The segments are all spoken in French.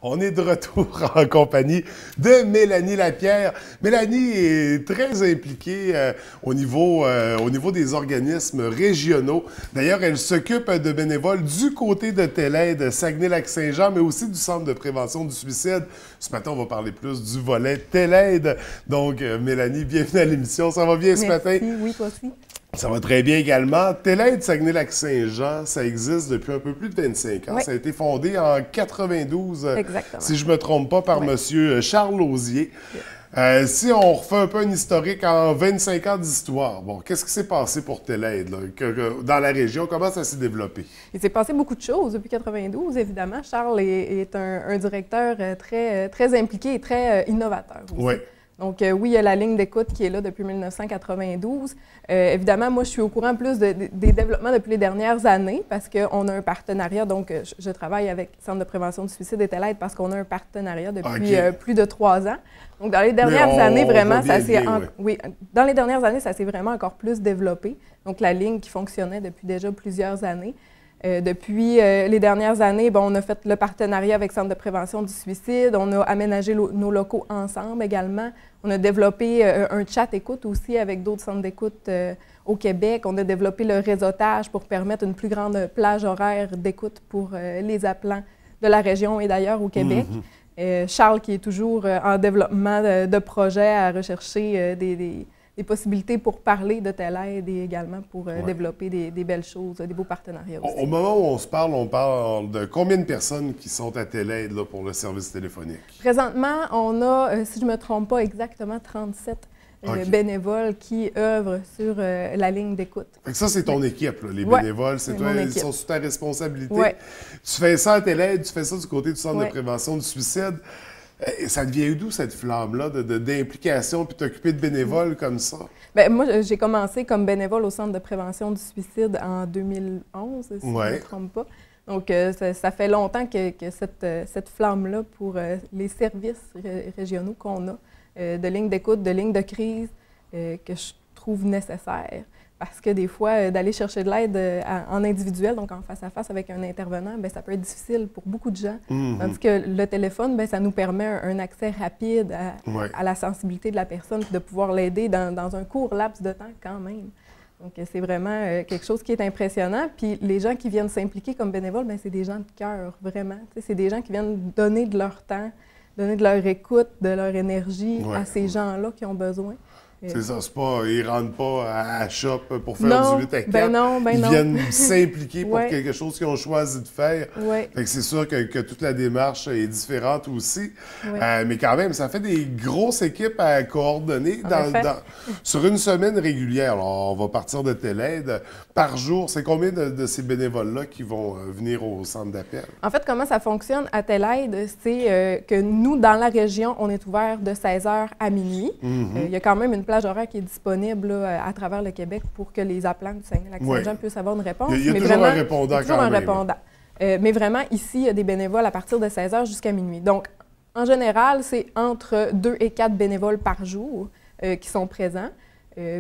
On est de retour en compagnie de Mélanie Lapierre. Mélanie est très impliquée au niveau des organismes régionaux. D'ailleurs, elle s'occupe de bénévoles du côté de Telaide, Saguenay-Lac-Saint-Jean, mais aussi du Centre de prévention du suicide. Ce matin, on va parler plus du volet Telaide. Donc, Mélanie, bienvenue à l'émission. Ça va bien ce matin? Oui, toi aussi. Ça va très bien également. Telaide Saguenay-Lac-Saint-Jean, ça existe depuis un peu plus de 25 ans. Oui. Ça a été fondé en 92, Exactement. si je ne me trompe pas, par Oui. M. Charles Lausier. Si on refait un peu un historique en 25 ans d'histoire, bon, qu'est-ce qui s'est passé pour Telaide là, dans la région? Comment ça s'est développé? Il s'est passé beaucoup de choses depuis 92, évidemment. Charles est un directeur très impliqué et très innovateur aussi. Oui. Donc, oui, il y a la ligne d'écoute qui est là depuis 1992. Évidemment, moi, je suis au courant plus des développements depuis les dernières années parce qu'on a un partenariat. Donc, je travaille avec le Centre de prévention du suicide et Telaide parce qu'on a un partenariat depuis plus de 3 ans. Donc, dans les dernières années, vraiment, ça s'est... Oui, dans les dernières années, ça s'est vraiment encore plus développé. Donc, la ligne qui fonctionnait depuis déjà plusieurs années. Depuis les dernières années, bon, on a fait le partenariat avec le Centre de prévention du suicide. On a aménagé nos locaux ensemble également. On a développé un chat écoute aussi avec d'autres centres d'écoute au Québec. On a développé le réseautage pour permettre une plus grande plage horaire d'écoute pour les appelants de la région et d'ailleurs au Québec. Charles qui est toujours en développement de projets à rechercher des possibilités pour parler de Telaide et également pour développer des belles choses, des beaux partenariats aussi. Au moment où on parle de combien de personnes qui sont à Telaide là, pour le service téléphonique? Présentement, on a, si je ne me trompe pas, exactement 37 bénévoles qui œuvrent sur la ligne d'écoute. Ça, c'est ton équipe, là, les bénévoles. C'est toi, ils sont sous ta responsabilité. Tu fais ça à Telaide, tu fais ça du côté du Centre de prévention du suicide. Ça devient d'où cette flamme-là d'implication puis t'occuper de bénévoles comme ça? Bien, moi, j'ai commencé comme bénévole au Centre de prévention du suicide en 2011, si je ne me trompe pas. Donc, ça fait longtemps que cette flamme-là pour les services régionaux qu'on a, de lignes d'écoute, de lignes de crise, que je trouve nécessaire. Parce que des fois, d'aller chercher de l'aide en individuel, donc en face-à-face avec un intervenant, bien, ça peut être difficile pour beaucoup de gens. Tandis que le téléphone, bien, ça nous permet un accès rapide à la sensibilité de la personne, puis de pouvoir l'aider dans un court laps de temps quand même. Donc, c'est vraiment quelque chose qui est impressionnant. Puis les gens qui viennent s'impliquer comme bénévoles, bien, c'est des gens de cœur, vraiment. C'est des gens qui viennent donner de leur temps, donner de leur écoute, de leur énergie à ces gens-là qui ont besoin. C'est ça, c'est pas, ils ne rentrent pas à shop pour faire du 8 à 4. Ils viennent s'impliquer pour quelque chose qu'ils ont choisi de faire. Fait que c'est sûr que toute la démarche est différente aussi. Mais quand même, ça fait des grosses équipes à coordonner sur une semaine régulière. Alors, on va partir de Telaide. Par jour, c'est combien de ces bénévoles-là qui vont venir au centre d'appel? En fait, comment ça fonctionne à Telaide, c'est que nous, dans la région, on est ouvert de 16h à minuit. Il y a quand même une plage horaire qui est disponible là, à travers le Québec pour que les appelants du Saguenay-Lac-Saint-Jean puissent avoir une réponse. Il y a toujours un répondant quand même. Mais vraiment, ici, il y a des bénévoles à partir de 16h jusqu'à minuit. Donc, en général, c'est entre 2 et 4 bénévoles par jour qui sont présents.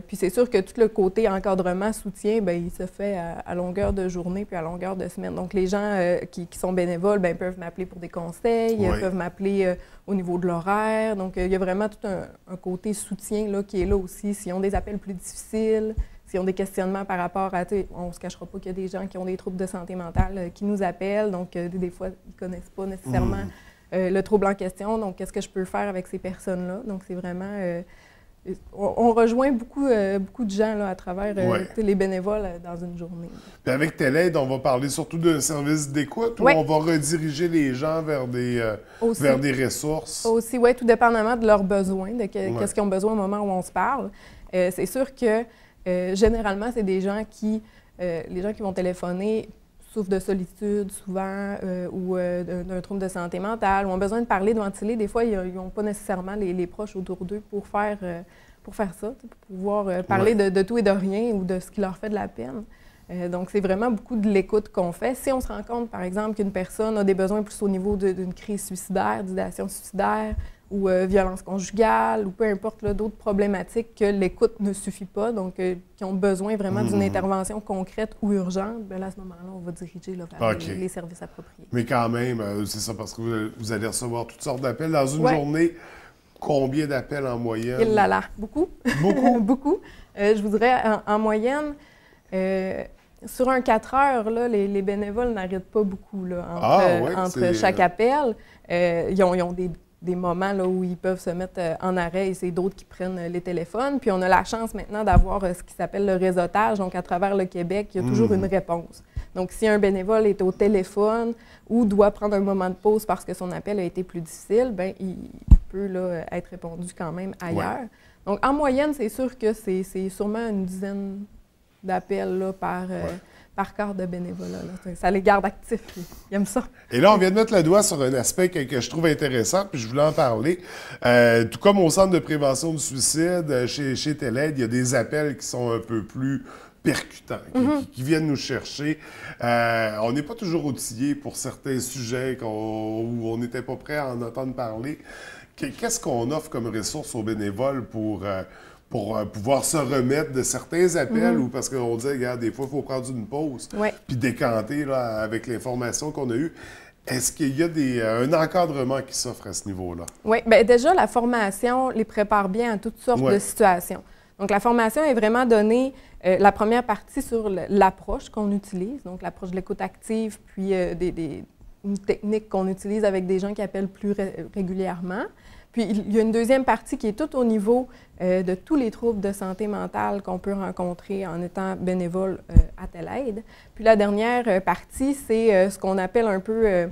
Puis c'est sûr que tout le côté encadrement, soutien, bien, il se fait à longueur de journée puis à longueur de semaine. Donc, les gens qui sont bénévoles bien, peuvent m'appeler pour des conseils, peuvent m'appeler au niveau de l'horaire. Donc, il y a vraiment tout un côté soutien là, qui est là aussi. S'ils ont des appels plus difficiles, s'ils ont des questionnements par rapport à... On ne se cachera pas qu'il y a des gens qui ont des troubles de santé mentale qui nous appellent. Donc, des fois, ils ne connaissent pas nécessairement le trouble en question. Donc, qu'est-ce que je peux faire avec ces personnes-là? Donc, c'est vraiment... on rejoint beaucoup de gens là, à travers les bénévoles dans une journée. Puis avec Telaide, on va parler surtout d'un service d'écoute ou on va rediriger les gens vers des ressources? Aussi, oui, tout dépendamment de leurs besoins, de qu'est-ce qu'ils ont besoin au moment où on se parle. C'est sûr que généralement, c'est des gens les gens qui vont téléphoner souffrent de solitude souvent ou d'un trouble de santé mentale ou ont besoin de parler, de ventiler. Des fois, ils n'ont pas nécessairement les proches autour d'eux pour faire ça, pour pouvoir parler de tout et de rien ou de ce qui leur fait de la peine. Donc, c'est vraiment beaucoup de l'écoute qu'on fait. Si on se rend compte, par exemple, qu'une personne a des besoins plus au niveau d'une crise suicidaire, d'idéation suicidaire, ou violence conjugale, ou peu importe d'autres problématiques que l'écoute ne suffit pas, donc qui ont besoin vraiment d'une intervention concrète ou urgente, bien là, à ce moment-là, on va diriger là, vers les services appropriés. Mais quand même, c'est ça, parce que vous allez recevoir toutes sortes d'appels. Dans une journée, combien d'appels en moyenne? Il là, beaucoup. Beaucoup? Beaucoup. Je vous dirais, en moyenne, sur un 4 heures, là, les bénévoles n'arrêtent pas beaucoup là, entre chaque appel. Ils ont des moments là, où ils peuvent se mettre en arrêt et c'est d'autres qui prennent les téléphones. Puis on a la chance maintenant d'avoir ce qui s'appelle le réseautage. Donc, à travers le Québec, il y a toujours une réponse. Donc, si un bénévole est au téléphone ou doit prendre un moment de pause parce que son appel a été plus difficile, bien, il peut là, être répondu quand même ailleurs. Donc, en moyenne, c'est sûr que c'est sûrement une dizaine d'appels là, par quart de bénévolat. Là. Ça les garde actifs. Ils aiment ça. Et là, on vient de mettre le doigt sur un aspect que je trouve intéressant, puis je voulais en parler. Tout comme au Centre de prévention du suicide, chez Téléaide, il y a des appels qui sont un peu plus percutants, qui viennent nous chercher. On n'est pas toujours outillés pour certains sujets où on n'était pas prêt à en entendre parler. Qu'est-ce qu'on offre comme ressources aux bénévoles pour pouvoir se remettre de certains appels ou parce qu'on dit, regarde, des fois, il faut prendre une pause puis décanter là, avec l'information qu'on a eue. Est-ce qu'il y a un encadrement qui s'offre à ce niveau-là? Oui, bien déjà, la formation les prépare bien à toutes sortes de situations. Donc, la formation est vraiment donnée, la première partie sur l'approche qu'on utilise, donc l'approche de l'écoute active, puis une technique qu'on utilise avec des gens qui appellent plus régulièrement. Puis, il y a une deuxième partie qui est tout au niveau de tous les troubles de santé mentale qu'on peut rencontrer en étant bénévole à Téléaide. Puis, la dernière partie, c'est ce qu'on appelle un peu,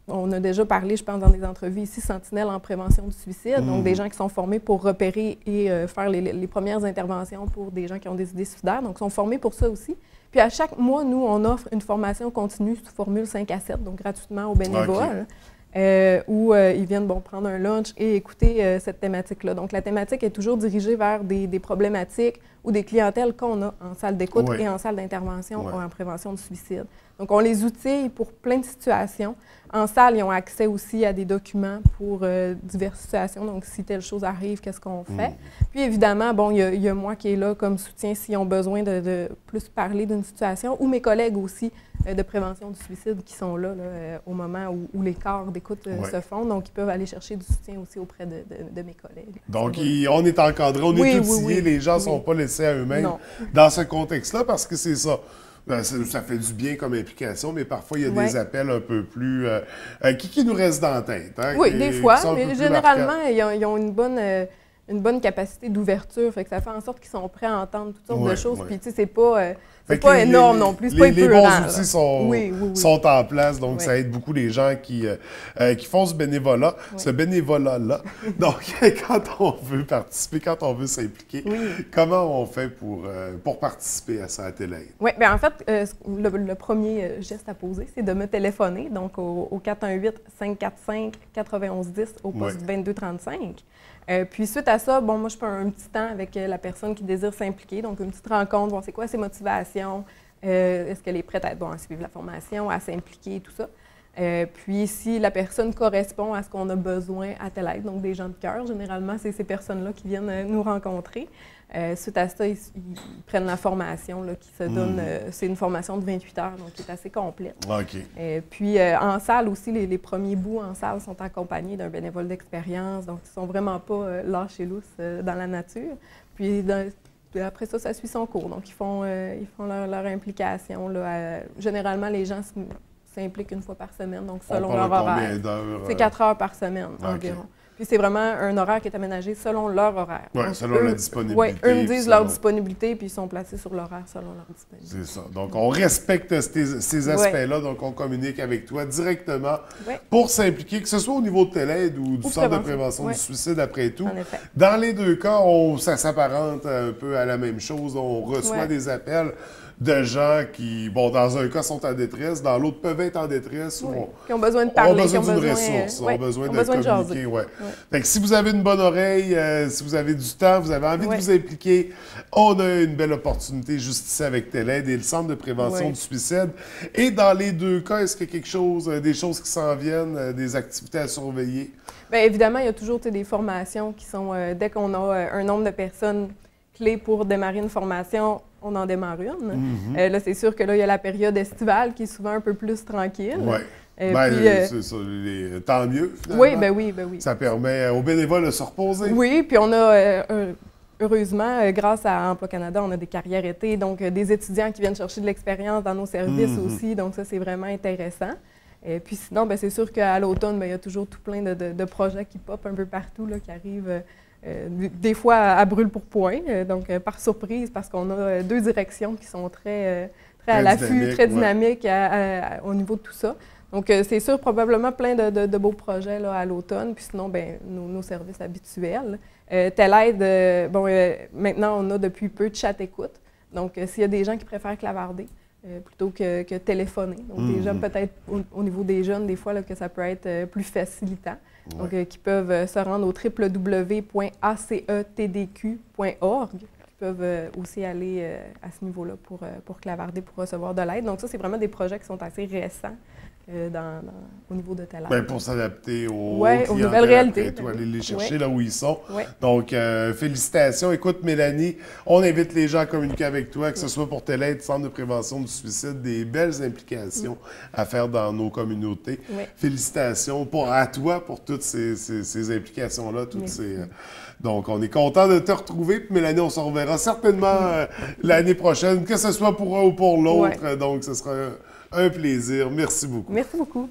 on a déjà parlé, je pense, dans des entrevues ici, sentinelles en prévention du suicide, donc des gens qui sont formés pour repérer et faire les premières interventions pour des gens qui ont des idées suicidaires, donc sont formés pour ça aussi. Puis, à chaque mois, nous, on offre une formation continue sous formule 5 à 7, donc gratuitement aux bénévoles. Où ils viennent prendre un lunch et écouter cette thématique-là. Donc, la thématique est toujours dirigée vers des problématiques ou des clientèles qu'on a en salle d'écoute et en salle d'intervention ou en prévention du suicide. Donc, on les outille pour plein de situations. En salle, ils ont accès aussi à des documents pour diverses situations. Donc, si telle chose arrive, qu'est-ce qu'on fait? Puis, évidemment, bon, il y a moi qui est là comme soutien s'ils ont besoin de plus parler d'une situation, ou mes collègues aussi de prévention du suicide qui sont là, au moment où les corps d'écoute se font. Donc, ils peuvent aller chercher du soutien aussi auprès de mes collègues. Donc, on est encadré, on est outillés, les gens ne sont pas laissés à eux-mêmes dans ce contexte-là, parce que c'est ça. Ça fait du bien comme implication, mais parfois, il y a des appels un peu plus... qui nous restent dans la tête. Hein, oui, des fois, mais généralement, ils ont une bonne capacité d'ouverture. Fait que ça fait en sorte qu'ils sont prêts à entendre toutes sortes de choses. Puis, tu sais, c'est pas énorme non plus, c'est pas épurant. Les bons outils sont en place, donc ça aide beaucoup les gens qui font ce bénévolat. Ce bénévolat-là. Donc, quand on veut participer, quand on veut s'impliquer, comment on fait pour participer à ça à Téléaide? Oui, bien en fait, le premier geste à poser, c'est de me téléphoner, donc au 418-545-9110 au poste 2235. Puis suite à ça, bon, moi, je fais un petit temps avec la personne qui désire s'impliquer, donc une petite rencontre, voir c'est quoi ses motivations, est-ce qu'elle est prête à suivre la formation, à s'impliquer, tout ça. Puis si la personne correspond à ce qu'on a besoin à Téléaide, donc des gens de cœur, généralement, c'est ces personnes-là qui viennent nous rencontrer. Suite à ça, ils prennent la formation là, qui se donne. C'est une formation de 28 heures, donc qui est assez complète. Puis en salle aussi, les premiers bouts en salle sont accompagnés d'un bénévole d'expérience, donc ils ne sont vraiment pas lâchés lousses dans la nature. Puis après ça, ça suit son cours. Donc ils font leur implication. Là, généralement, les gens s'impliquent une fois par semaine, donc selon leur horaire. C'est 4 heures par semaine environ. Puis c'est vraiment un horaire qui est aménagé selon leur horaire. Oui, selon la disponibilité. Oui, eux me disent leur disponibilité, puis ils sont placés sur l'horaire selon leur disponibilité. C'est ça. Donc, on respecte ces aspects-là, donc on communique avec toi directement pour s'impliquer, que ce soit au niveau de Téléaide ou du Centre de prévention du suicide, après tout. En effet. Dans les deux cas, ça s'apparente un peu à la même chose. On reçoit des appels de gens qui, bon, dans un cas, sont en détresse, dans l'autre peuvent être en détresse ou qui ont besoin de parler, ont besoin d'une ressource, ont besoin de communiquer. Fait que si vous avez une bonne oreille, si vous avez du temps, vous avez envie de vous impliquer, on a une belle opportunité juste ici avec Télaide et le Centre de prévention du suicide. Et dans les deux cas, est-ce qu'il y a quelque chose, des choses qui s'en viennent, des activités à surveiller? Bien, évidemment, il y a toujours des formations qui sont, dès qu'on a un nombre de personnes clés pour démarrer une formation, on en démarre une. Là, c'est sûr que là, il y a la période estivale qui est souvent un peu plus tranquille. Oui. C'est ça, tant mieux, finalement. Oui, ben oui. Ça permet aux bénévoles de se reposer. Oui, puis on a, heureusement, grâce à Emploi Canada, on a des carrières été, donc des étudiants qui viennent chercher de l'expérience dans nos services aussi, donc ça, c'est vraiment intéressant. Et puis sinon, c'est sûr qu'à l'automne, il y a toujours tout plein de projets qui popent un peu partout, là, qui arrivent des fois à brûle pour point, donc par surprise, parce qu'on a deux directions qui sont très à l'affût, très dynamiques au niveau de tout ça. Donc, c'est sûr, probablement plein de beaux projets là, à l'automne, puis sinon, nos services habituels. Télaide, maintenant, on a depuis peu de chat-écoute. Donc, s'il y a des gens qui préfèrent clavarder, plutôt que téléphoner. Donc, des gens, peut-être au niveau des jeunes, des fois, là, que ça peut être plus facilitant. Donc, qui peuvent se rendre au www.acetdq.org. Qui peuvent aussi aller à ce niveau-là pour clavarder, pour recevoir de l'aide. Donc, ça, c'est vraiment des projets qui sont assez récents au niveau de Télaide. Pour s'adapter aux nouvelles réalités. Pour aller les chercher là où ils sont. Donc, félicitations. Écoute, Mélanie, on invite les gens à communiquer avec toi, que ce soit pour Télaide, Centre de prévention du suicide, des belles implications à faire dans nos communautés. Félicitations à toi pour toutes ces implications-là. Donc, on est content de te retrouver. Puis, Mélanie, on se reverra certainement l'année prochaine, que ce soit pour un ou pour l'autre. Donc, ce sera un plaisir. Merci beaucoup. Merci beaucoup.